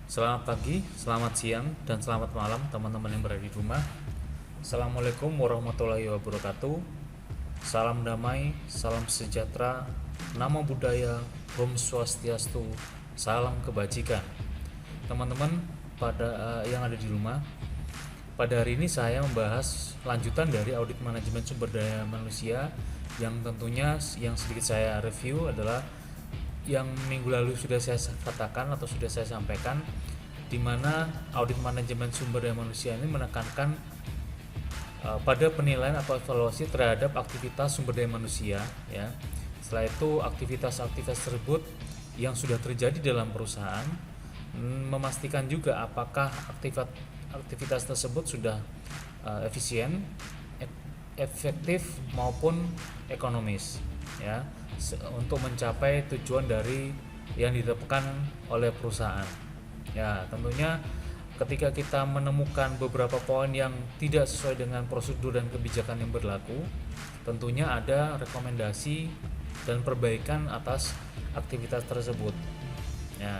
Selamat pagi, selamat siang, dan selamat malam teman-teman yang berada di rumah. Assalamualaikum warahmatullahi wabarakatuh. Salam damai, salam sejahtera, namo buddhaya, Om Swastiastu, salam kebajikan. Teman-teman yang ada di rumah, pada hari ini saya membahas lanjutan dari audit manajemen sumber daya manusia yang tentunya yang sedikit saya review adalah yang minggu lalu sudah saya katakan atau sudah saya sampaikan, di mana audit manajemen sumber daya manusia ini menekankan pada penilaian atau evaluasi terhadap aktivitas sumber daya manusia ya. Setelah itu aktivitas-aktivitas tersebut yang sudah terjadi dalam perusahaan, memastikan juga apakah aktivitas tersebut sudah efisien, efektif maupun ekonomis ya, untuk mencapai tujuan dari yang ditetapkan oleh perusahaan. Ya, tentunya ketika kita menemukan beberapa poin yang tidak sesuai dengan prosedur dan kebijakan yang berlaku, tentunya ada rekomendasi dan perbaikan atas aktivitas tersebut. Ya,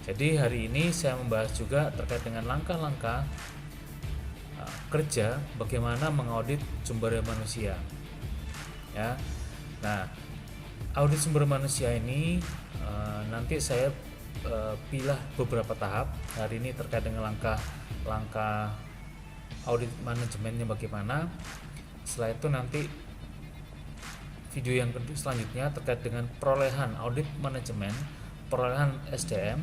jadi hari ini saya membahas juga terkait dengan langkah-langkah kerja bagaimana mengaudit sumber daya manusia. Ya. Nah, audit sumber manusia ini nanti saya pilah beberapa tahap. Hari ini terkait dengan langkah audit manajemennya bagaimana. Setelah itu nanti video yang kedua selanjutnya terkait dengan perolehan audit manajemen, perolehan SDM.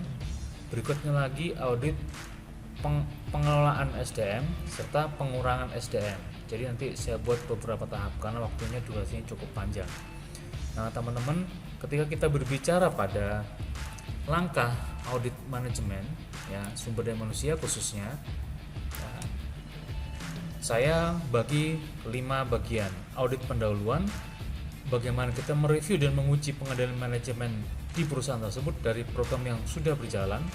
Berikutnya lagi audit pengelolaan SDM serta pengurangan SDM. Jadi nanti saya buat beberapa tahap karena waktunya durasinya cukup panjang. Nah, teman-teman, ketika kita berbicara pada langkah audit manajemen ya sumber daya manusia khususnya, ya, saya bagi 5 bagian. Audit pendahuluan, bagaimana kita mereview dan menguji pengendalian manajemen di perusahaan tersebut dari program yang sudah berjalan,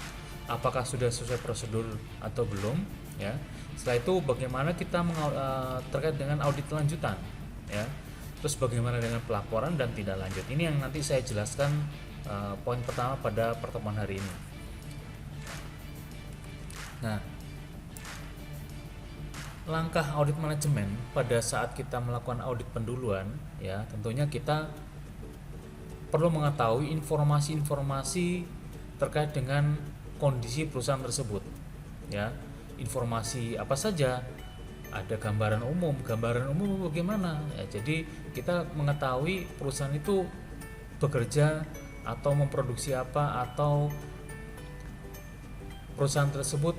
apakah sudah sesuai prosedur atau belum ya. Setelah itu bagaimana kita terkait dengan audit lanjutan ya. Terus bagaimana dengan pelaporan dan tindak lanjut. Ini yang nanti saya jelaskan poin pertama pada pertemuan hari ini. Nah, langkah audit manajemen pada saat kita melakukan audit pendahuluan ya, tentunya kita perlu mengetahui informasi-informasi terkait dengan kondisi perusahaan tersebut ya. Informasi apa saja, ada gambaran umum bagaimana ya. Jadi kita mengetahui perusahaan itu bekerja atau memproduksi apa, atau perusahaan tersebut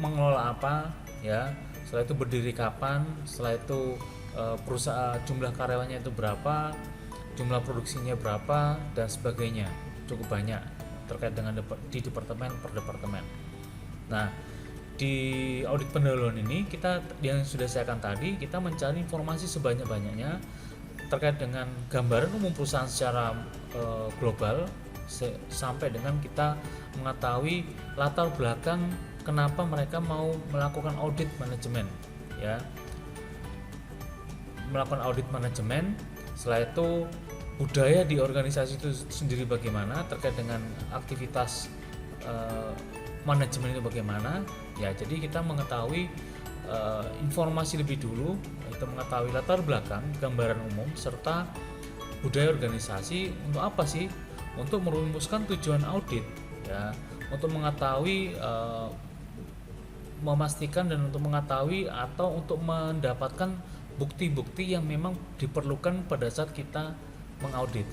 mengelola apa ya. Setelah itu berdiri kapan, setelah itu perusahaan jumlah karyawannya itu berapa, jumlah produksinya berapa dan sebagainya. Cukup banyak terkait dengan di departemen per departemen. Nah, di audit pendahuluan ini kita yang sudah saya katakan tadi, kita mencari informasi sebanyak-banyaknya terkait dengan gambaran umum perusahaan secara global sampai dengan kita mengetahui latar belakang kenapa mereka mau melakukan audit manajemen ya. Melakukan audit manajemen, setelah itu budaya di organisasi itu sendiri bagaimana terkait dengan aktivitas manajemen itu bagaimana ya. Jadi kita mengetahui informasi lebih dulu, kita mengetahui latar belakang, gambaran umum serta budaya organisasi. Untuk apa sih? Untuk merumuskan tujuan audit ya, untuk mengetahui memastikan dan untuk mengetahui atau untuk mendapatkan bukti-bukti yang memang diperlukan pada saat kita mengaudit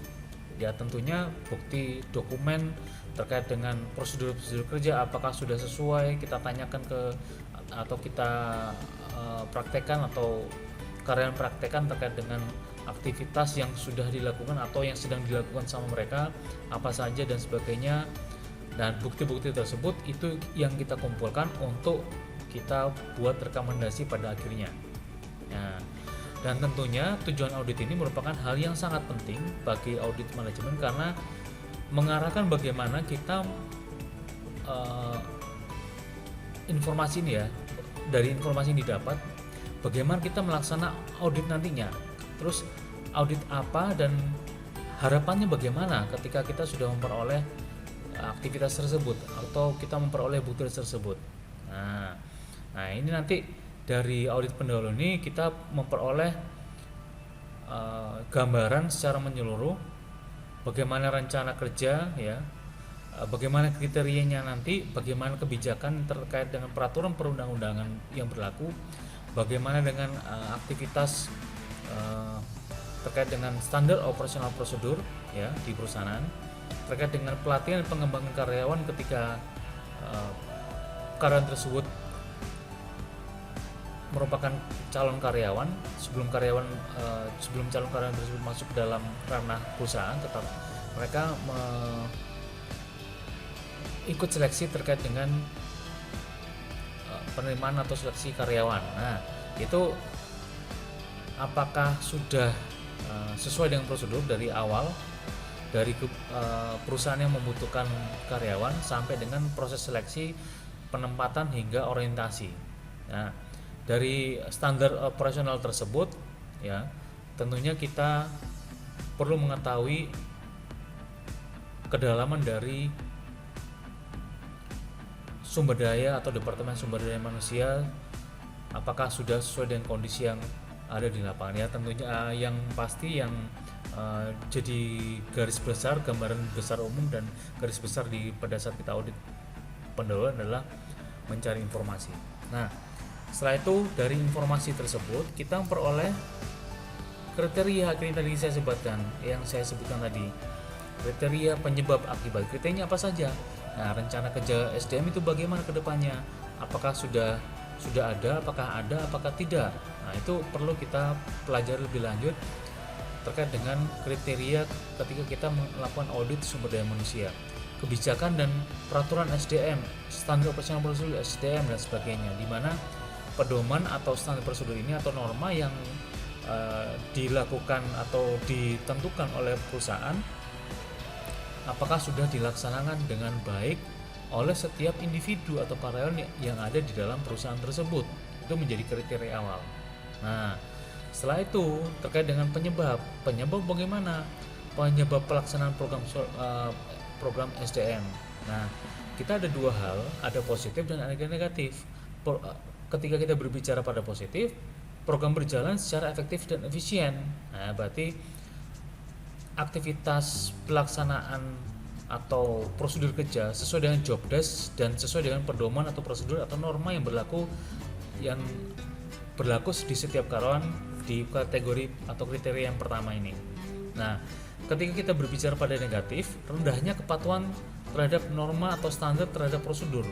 ya. Tentunya bukti dokumen terkait dengan prosedur-prosedur kerja apakah sudah sesuai, kita tanyakan atau kita praktekkan atau karyawan praktekkan terkait dengan aktivitas yang sudah dilakukan atau yang sedang dilakukan sama mereka apa saja dan sebagainya. Dan bukti-bukti tersebut itu yang kita kumpulkan untuk kita buat rekomendasi pada akhirnya. Nah, dan tentunya tujuan audit ini merupakan hal yang sangat penting bagi audit manajemen karena mengarahkan bagaimana kita informasi ini ya, dari informasi yang didapat bagaimana kita melaksanakan audit nantinya. Terus audit apa dan harapannya bagaimana ketika kita sudah memperoleh aktivitas tersebut atau kita memperoleh bukti tersebut. Nah ini nanti dari audit pendahuluan ini kita memperoleh gambaran secara menyeluruh bagaimana rencana kerja, ya, bagaimana kriterianya nanti, bagaimana kebijakan terkait dengan peraturan perundang-undangan yang berlaku, bagaimana dengan aktivitas terkait dengan standar operasional prosedur, ya, di perusahaan, terkait dengan pelatihan dan pengembangan karyawan ketika karyawan tersebut merupakan calon karyawan, sebelum calon karyawan tersebut masuk ke dalam ranah perusahaan, tetap mereka ikut seleksi terkait dengan penerimaan atau seleksi karyawan. Nah, itu apakah sudah sesuai dengan prosedur dari awal, dari perusahaan yang membutuhkan karyawan sampai dengan proses seleksi, penempatan hingga orientasi. Nah, dari standar operasional tersebut, ya, tentunya kita perlu mengetahui kedalaman dari sumber daya atau departemen sumber daya manusia, apakah sudah sesuai dengan kondisi yang ada di lapangan. Ya, tentunya yang pasti yang jadi garis besar, gambaran besar umum dan garis besar pada saat kita audit pendahuluan adalah mencari informasi. Nah, setelah itu dari informasi tersebut kita memperoleh kriteria tadi saya sebutkan tadi, kriteria penyebab akibat. Kriterianya apa saja? Nah, rencana kerja SDM itu bagaimana ke depannya? Apakah sudah ada, apakah tidak? Nah, itu perlu kita pelajari lebih lanjut terkait dengan kriteria ketika kita melakukan audit sumber daya manusia, kebijakan dan peraturan SDM, standar operasional prosedur SDM dan sebagainya, di mana pedoman atau standar prosedur ini atau norma yang dilakukan atau ditentukan oleh perusahaan apakah sudah dilaksanakan dengan baik oleh setiap individu atau karyawan yang ada di dalam perusahaan tersebut. Itu menjadi kriteria awal. Nah, setelah itu terkait dengan penyebab bagaimana penyebab pelaksanaan program SDM. Nah, kita ada dua hal, ada positif dan ada negatif. Ketika kita berbicara pada positif, program berjalan secara efektif dan efisien. Nah, berarti aktivitas pelaksanaan atau prosedur kerja sesuai dengan job desk dan sesuai dengan pedoman atau prosedur atau norma yang berlaku di setiap karyawan di kategori atau kriteria yang pertama ini. Nah, ketika kita berbicara pada negatif, rendahnya kepatuhan terhadap norma atau standar terhadap prosedur.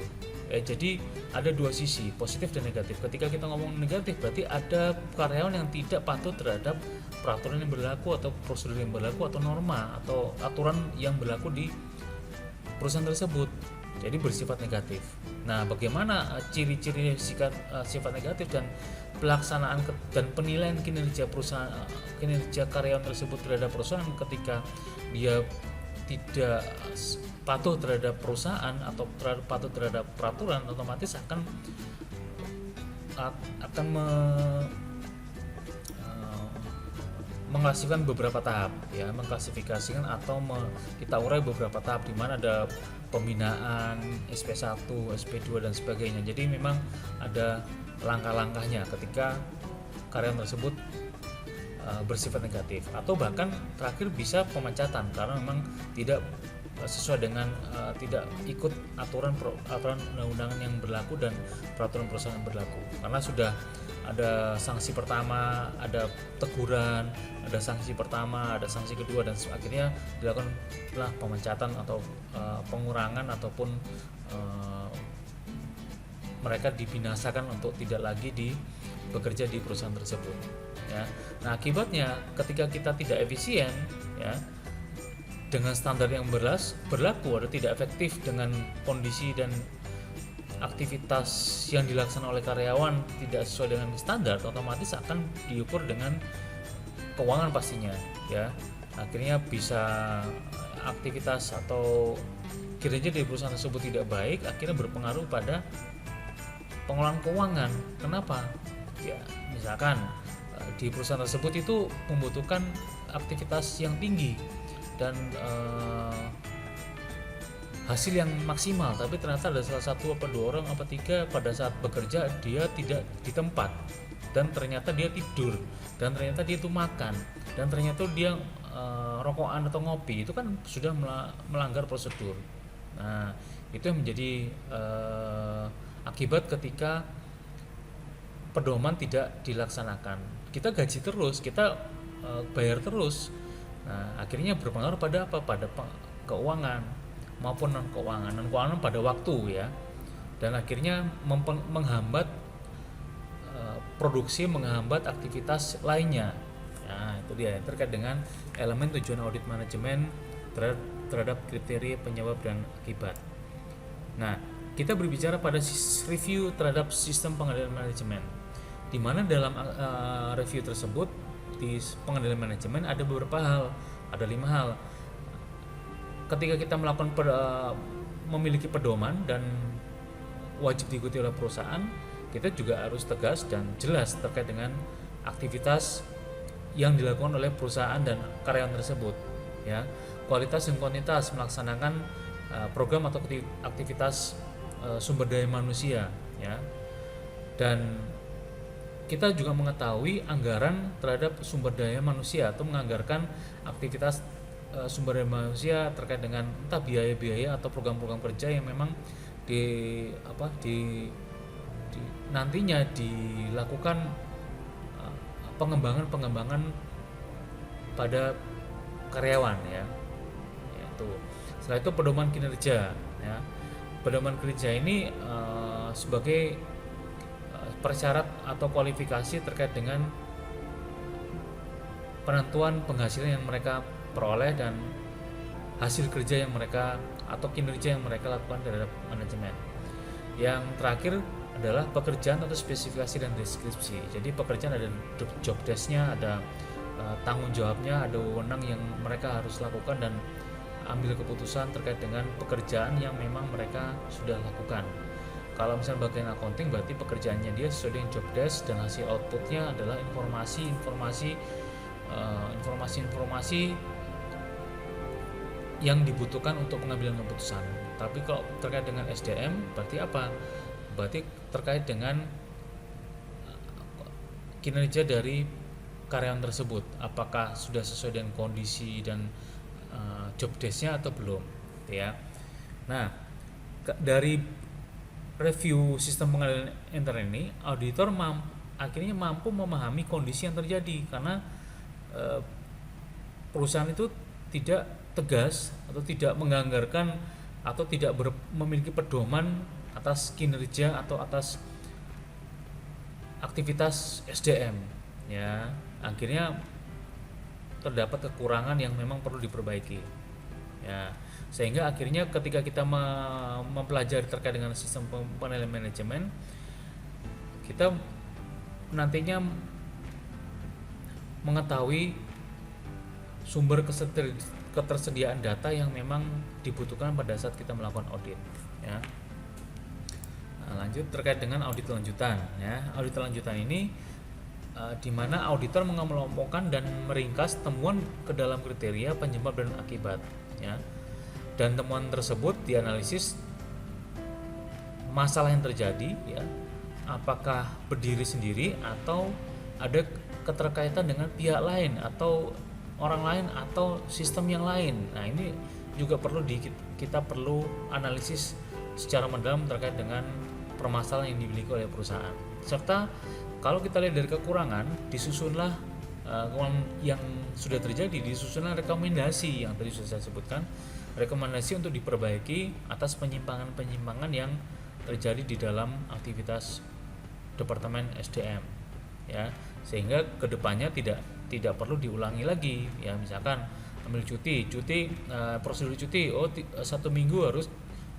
Jadi ada dua sisi, positif dan negatif. Ketika kita ngomong negatif, berarti ada karyawan yang tidak patuh terhadap peraturan yang berlaku atau prosedur yang berlaku atau norma atau aturan yang berlaku di perusahaan tersebut. Jadi bersifat negatif. Nah, bagaimana ciri-ciri sifat negatif dan pelaksanaan dan penilaian kinerja karyawan tersebut terhadap perusahaan ketika dia tidak patuh terhadap perusahaan atau patuh terhadap peraturan, otomatis akan mengklasifikasikan beberapa tahap, ya, mengklasifikasikan atau kita urai beberapa tahap di mana ada pembinaan, SP1, SP2 dan sebagainya. Jadi memang ada langkah-langkahnya ketika karyawan tersebut bersifat negatif, atau bahkan terakhir bisa pemecatan karena memang tidak sesuai dengan tidak ikut aturan undang-undangan yang berlaku dan peraturan perusahaan yang berlaku, karena sudah ada sanksi pertama, ada teguran, ada sanksi pertama, ada sanksi kedua, dan akhirnya dilakukanlah pemecatan atau pengurangan ataupun mereka dibinasakan untuk tidak lagi bekerja di perusahaan tersebut, ya. Nah, akibatnya ketika kita tidak efisien, ya, dengan standar yang berlaku atau tidak efektif dengan kondisi dan aktivitas yang dilaksanakan oleh karyawan tidak sesuai dengan standar, otomatis akan diukur dengan keuangan pastinya, ya. Akhirnya bisa aktivitas atau kinerja di perusahaan tersebut tidak baik, akhirnya berpengaruh pada pengelolaan keuangan. Kenapa? Ya, misalkan di perusahaan tersebut itu membutuhkan aktivitas yang tinggi dan hasil yang maksimal, tapi ternyata ada salah satu apa dua orang apa tiga pada saat bekerja dia tidak di tempat, dan ternyata dia tidur, dan ternyata dia itu makan, dan ternyata dia rokokan atau ngopi, itu kan sudah melanggar prosedur. Nah, itu yang menjadi akibat ketika pedoman tidak dilaksanakan. Kita gaji terus, kita bayar terus. Nah, akhirnya berpengaruh pada apa? Pada keuangan maupun non keuangan. Non keuangan pada waktu ya. Dan akhirnya menghambat produksi, menghambat aktivitas lainnya. Nah, itu dia terkait dengan elemen tujuan audit manajemen terhadap kriteria penyebab dan akibat. Nah, kita berbicara pada review terhadap sistem pengendalian manajemen, di mana dalam review tersebut di pengendalian manajemen ada beberapa hal, ada 5 hal. Ketika kita melakukan memiliki pedoman dan wajib diikuti oleh perusahaan, kita juga harus tegas dan jelas terkait dengan aktivitas yang dilakukan oleh perusahaan dan karyawan tersebut, ya. Kualitas dan kuantitas melaksanakan program atau aktivitas sumber daya manusia, ya. Dan kita juga mengetahui anggaran terhadap sumber daya manusia atau menganggarkan aktivitas sumber daya manusia terkait dengan entah biaya-biaya atau program-program kerja yang memang nantinya dilakukan pengembangan pada karyawan, ya. Yaitu setelah itu pedoman kinerja, ya. Pedoman kinerja ini sebagai persyarat atau kualifikasi terkait dengan penentuan penghasilan yang mereka peroleh dan hasil kerja yang mereka atau kinerja yang mereka lakukan terhadap manajemen. Yang terakhir adalah pekerjaan atau spesifikasi dan deskripsi. Jadi pekerjaan ada job desk-nya, ada tanggung jawabnya, ada wewenang yang mereka harus lakukan dan ambil keputusan terkait dengan pekerjaan yang memang mereka sudah lakukan. Kalau misalnya bagian accounting, berarti pekerjaannya dia sesuai dengan job desk dan hasil outputnya adalah informasi yang dibutuhkan untuk pengambilan keputusan. Tapi kalau terkait dengan SDM, berarti apa? Berarti terkait dengan kinerja dari karyawan tersebut, apakah sudah sesuai dengan kondisi dan job desk-nya atau belum, ya. Nah, dari review sistem pengendalian intern ini, auditor akhirnya mampu memahami kondisi yang terjadi karena perusahaan itu tidak tegas atau tidak menganggarkan atau tidak memiliki pedoman atas kinerja atau atas aktivitas SDM, ya. Akhirnya terdapat kekurangan yang memang perlu diperbaiki, ya. Sehingga akhirnya ketika kita mempelajari terkait dengan sistem pengendalian manajemen, kita nantinya mengetahui sumber ketersediaan data yang memang dibutuhkan pada saat kita melakukan audit, ya. Nah, lanjut terkait dengan audit lanjutan, ya. Audit lanjutan ini di mana auditor mengelompokkan dan meringkas temuan ke dalam kriteria penyebab dan akibat, ya. Dan temuan tersebut dianalisis masalah yang terjadi, ya, apakah berdiri sendiri atau ada keterkaitan dengan pihak lain atau orang lain atau sistem yang lain. Nah, ini juga perlu kita perlu analisis secara mendalam terkait dengan permasalahan yang dimiliki oleh perusahaan. Serta kalau kita lihat dari kekurangan, disusunlah yang sudah terjadi, disusunlah rekomendasi yang tadi sudah saya sebutkan, rekomendasi untuk diperbaiki atas penyimpangan-penyimpangan yang terjadi di dalam aktivitas Departemen SDM, ya, sehingga kedepannya tidak perlu diulangi lagi, ya. Misalkan ambil cuti prosedur cuti, 1 minggu harus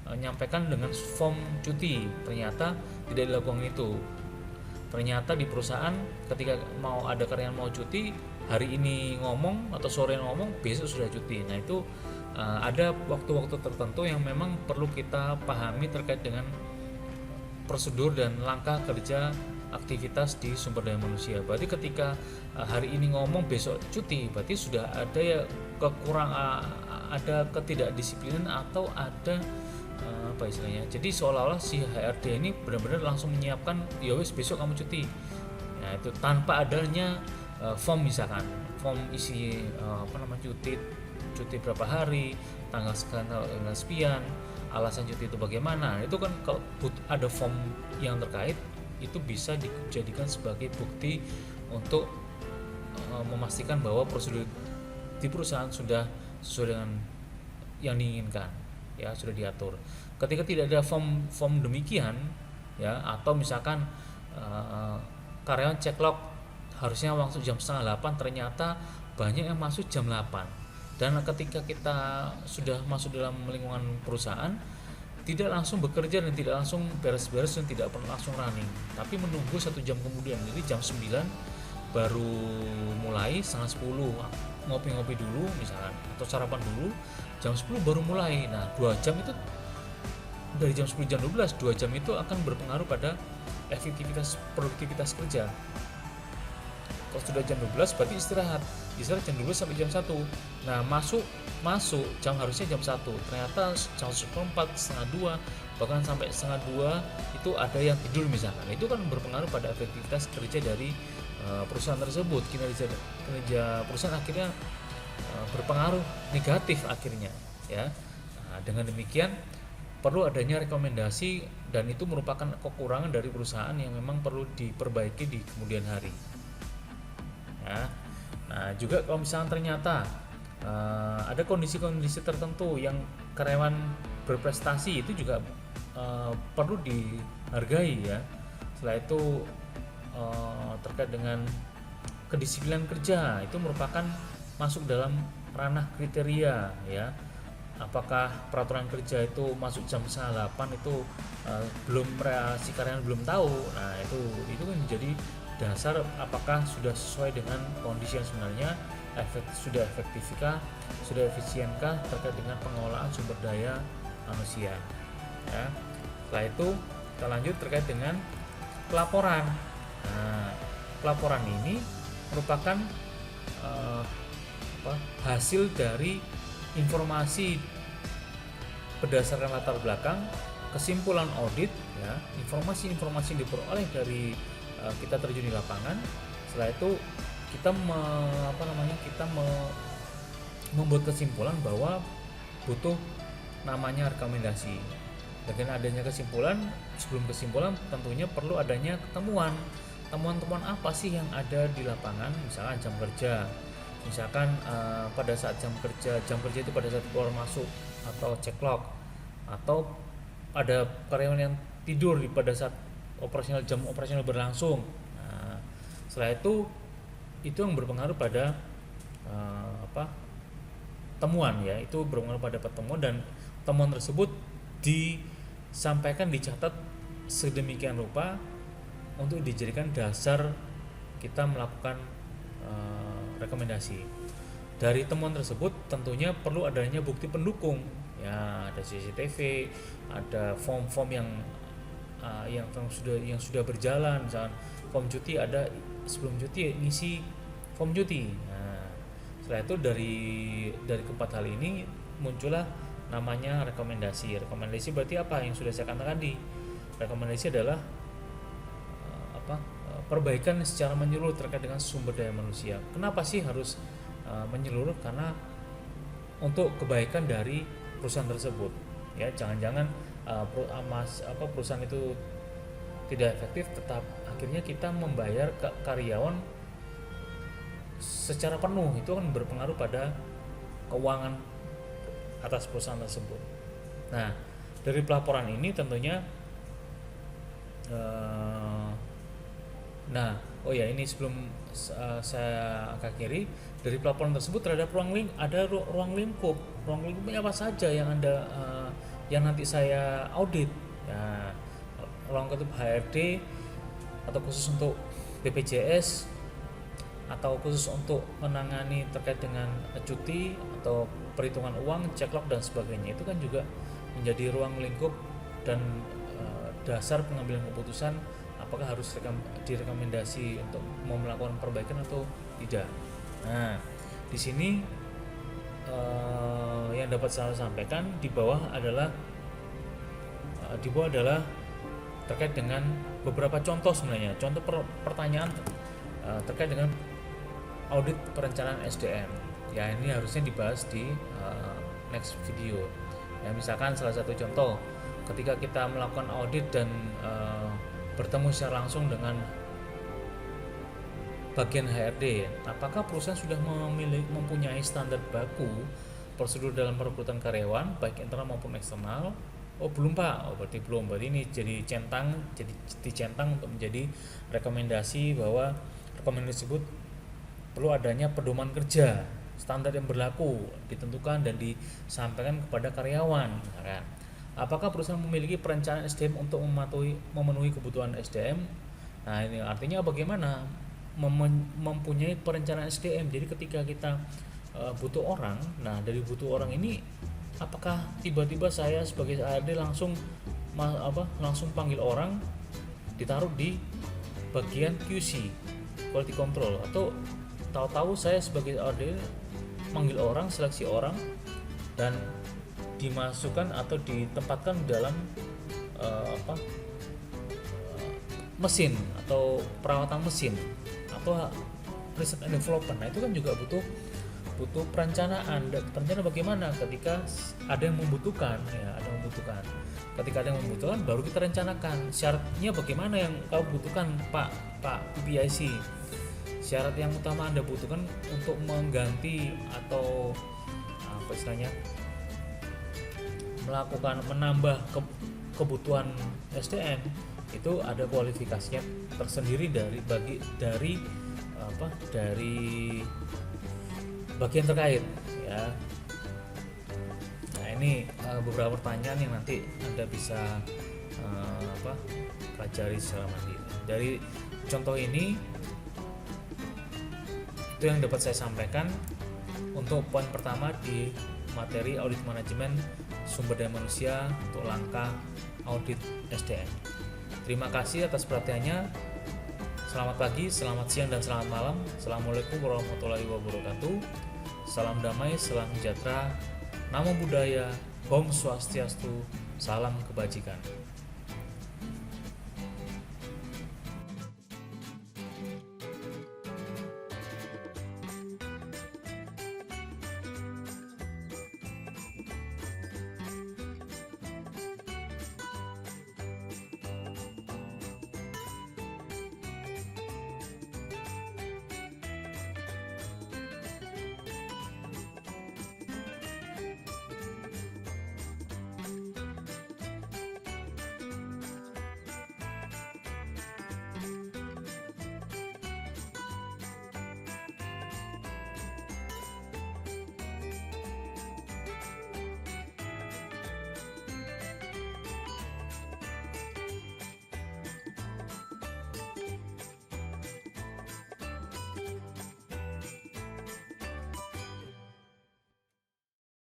menyampaikan dengan form cuti, ternyata tidak dilakukan itu. Ternyata di perusahaan ketika mau ada karyawan mau cuti, hari ini ngomong atau sore ngomong, besok sudah cuti. Nah, itu ada waktu-waktu tertentu yang memang perlu kita pahami terkait dengan prosedur dan langkah kerja aktivitas di sumber daya manusia. Berarti ketika hari ini ngomong besok cuti, berarti sudah ada ya kekurangan, ada ketidakdisiplinan atau ada apa istilahnya, jadi seolah-olah si HRD ini benar-benar langsung menyiapkan ya wis besok kamu cuti. Nah itu tanpa adanya form, misalkan form isi cuti berapa hari, tanggal sekian, tanggal sekian, alasan cuti itu bagaimana. Itu kan kalau ada form yang terkait, itu bisa dijadikan sebagai bukti untuk memastikan bahwa prosedur di perusahaan sudah sesuai dengan yang diinginkan, ya sudah diatur. Ketika tidak ada form demikian, ya, atau misalkan karyawan cek log harusnya masuk jam setengah 8, ternyata banyak yang masuk jam 8. Dan ketika kita sudah masuk dalam lingkungan perusahaan, tidak langsung bekerja dan tidak langsung beres-beres dan tidak pernah langsung running, tapi menunggu 1 jam kemudian. Jadi jam 9 baru mulai, setengah 10 ngopi-ngopi dulu misalkan, atau sarapan dulu, jam 10 baru mulai. Nah 2 jam itu, dari jam 10 jam 12, 2 jam itu akan berpengaruh pada produktivitas kerja. Kalau sudah jam 12 berarti istirahat jam 12 sampai jam 1. Nah masuk jam harusnya jam 1, ternyata jam 1:04, setengah 2, bahkan sampai setengah 2 itu ada yang tidur misalkan. Itu kan berpengaruh pada efektivitas kerja dari perusahaan tersebut. Kinerja perusahaan akhirnya berpengaruh negatif akhirnya, ya. Nah, dengan demikian perlu adanya rekomendasi, dan itu merupakan kekurangan dari perusahaan yang memang perlu diperbaiki di kemudian hari, ya. Nah juga kalau misalnya ternyata ada kondisi-kondisi tertentu yang karyawan berprestasi, itu juga perlu dihargai, ya. Setelah itu terkait dengan kedisiplinan kerja, itu merupakan masuk dalam ranah kriteria, ya. Apakah peraturan kerja itu masuk jam 7:30 itu si karyawan belum tahu. Nah itu kan menjadi dasar apakah sudah sesuai dengan kondisi yang sebenarnya, sudah efisienkah terkait dengan pengelolaan sumber daya manusia, ya. Setelah itu kita lanjut terkait dengan pelaporan. Nah, pelaporan ini merupakan hasil dari informasi berdasarkan latar belakang, kesimpulan audit, ya, informasi-informasi yang diperoleh dari kita terjun di lapangan. Setelah itu kita membuat kesimpulan bahwa butuh namanya rekomendasi. Dengan adanya kesimpulan, sebelum kesimpulan tentunya perlu adanya temuan apa sih yang ada di lapangan. Misalkan jam kerja, misalkan pada saat jam kerja itu pada saat keluar masuk atau cek log, atau ada karyawan yang tidur pada saat jam operasional berlangsung. Nah, setelah itu yang berpengaruh pada temuan, ya, itu berpengaruh pada pertemuan, dan temuan tersebut disampaikan, dicatat sedemikian rupa untuk dijadikan dasar kita melakukan rekomendasi. Dari temuan tersebut tentunya perlu adanya bukti pendukung, ya, ada CCTV, ada form-form yang sudah berjalan, misalkan form cuti, ada sebelum cuti ngisi form cuti. Nah, setelah itu dari keempat hal ini muncullah namanya rekomendasi. Rekomendasi berarti apa yang sudah saya katakan tadi. Rekomendasi adalah perbaikan secara menyeluruh terkait dengan sumber daya manusia. Kenapa sih harus menyeluruh? Karena untuk kebaikan dari perusahaan tersebut, ya. Jangan-jangan perusahaan itu tidak efektif, tetap akhirnya kita membayar ke karyawan secara penuh, itu kan berpengaruh pada keuangan atas perusahaan tersebut. Nah, dari pelaporan ini tentunya ini sebelum saya akhiri, dari pelaporan tersebut terhadap ruang lingkup. Ruang lingkupnya apa saja yang Anda yang nanti saya audit, ya. Ruang lingkup HRD, atau khusus untuk BPJS, atau khusus untuk menangani terkait dengan cuti atau perhitungan uang, cek log dan sebagainya. Itu kan juga menjadi ruang lingkup dan dasar pengambilan keputusan apakah harus direkomendasi untuk mau melakukan perbaikan atau tidak. Nah, di sini yang dapat saya sampaikan di bawah adalah di bawah adalah terkait dengan beberapa contoh sebenarnya, contoh pertanyaan terkait dengan audit perencanaan SDM. Ya, ini harusnya dibahas di next video. Ya, misalkan salah satu contoh, ketika kita melakukan audit dan bertemu secara langsung dengan bagian HRD, apakah perusahaan sudah mempunyai standar baku prosedur dalam perekrutan karyawan baik internal maupun eksternal? Oh belum Pak, oh berarti belum. Berarti ini jadi dicentang untuk menjadi rekomendasi, bahwa rekomendasi tersebut perlu adanya pedoman kerja standar yang berlaku ditentukan dan disampaikan kepada karyawan. Kan? Apakah perusahaan memiliki perencanaan SDM untuk memenuhi kebutuhan SDM? Nah ini artinya bagaimana mempunyai perencanaan SDM. Jadi ketika kita butuh orang, nah dari butuh orang ini, apakah tiba-tiba saya sebagai HRD langsung panggil orang ditaruh di bagian QC, quality control, atau tahu-tahu saya sebagai HRD manggil orang, seleksi orang, dan dimasukkan atau ditempatkan dalam mesin atau perawatan mesin atau research and development. Nah itu kan juga butuh perencanaan. Dan perencanaan bagaimana ketika ada yang membutuhkan, ya ada yang membutuhkan. Ketika ada yang membutuhkan, baru kita rencanakan syaratnya bagaimana yang kau butuhkan, Pak PPIC. Syarat yang utama Anda butuhkan untuk mengganti atau apa istilahnya, menambah kebutuhan SDM, itu ada kualifikasinya tersendiri dari bagian terkait, ya. Nah ini beberapa pertanyaan yang nanti Anda bisa pelajari secara mandiri. Dari contoh ini itu yang dapat saya sampaikan untuk poin pertama di materi audit manajemen sumber daya manusia untuk langkah audit SDM. Terima kasih atas perhatiannya. Selamat pagi, selamat siang, dan selamat malam. Assalamualaikum warahmatullahi wabarakatuh. Salam damai, salam sejahtera, namo buddhaya, Om Swastiastu, salam kebajikan.